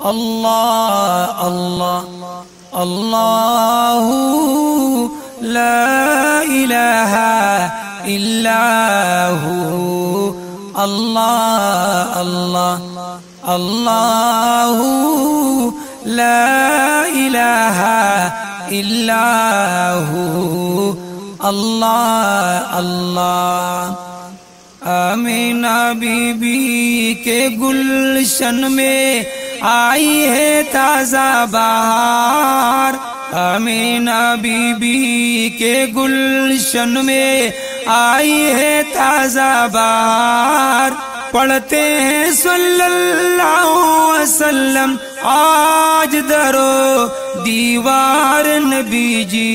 اللہ اللہ اللہ لا الہ الا ہو، اللہ اللہ اللہ لا الہ الا ہو، اللہ اللہ۔ آمینہ بی بی کے گلشن میں آئی ہے تازہ بہار، آمینہ بی بی کے گلشن میں آئی ہے تازہ بہار، پڑھتے ہیں صلی اللہ علیہ وسلم آج درو دیوار نبی جی،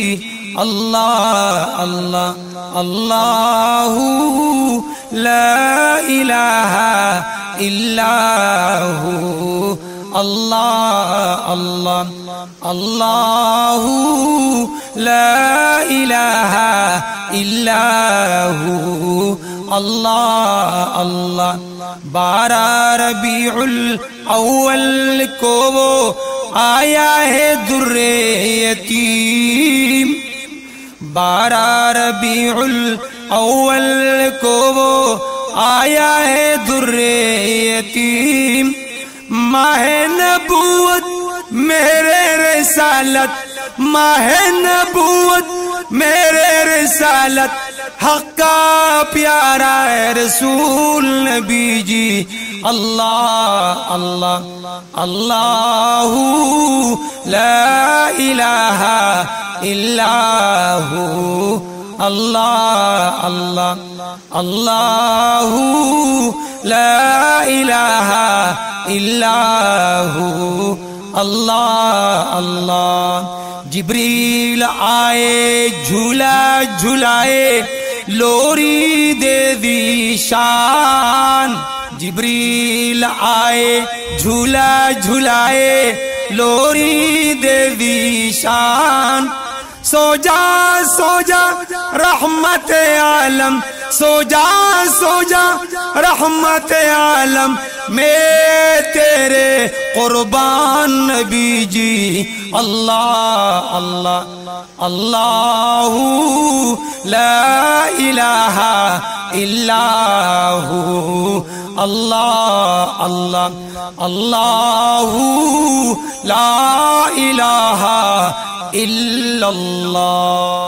اللہ اللہ اللہ لا الہ الا ہو، اللہ اللہ اللہ لا الہ الا ہو، اللہ اللہ۔ 12 ربیع الاول کو وہ آیا ہے در یتیم، 12 ربیع الاول کو وہ آیا ہے در یتیم، ماہ نبوت میرے رسالت، ماہ نبوت میرے رسالت، حق کا پیارا ہے رسول نبی جی، اللہ اللہ اللہ لا الہ الا ہو، اللہ اللہ اللہ لا الہ الا ہو، اللہ اللہ۔ جبریل آئے جھولا جھلائے لوری دے دی شان، جبریل آئے جھولا جھلائے لوری دے دی شان، سو جا سو جا رحمت عالم، سو جا سو جا رحمت عالم، میں تیرے قربان نبی جی، اللہ اللہ اللہ لا الہ الا ہو، اللہ اللہ اللہ لا الہ الا اللہ۔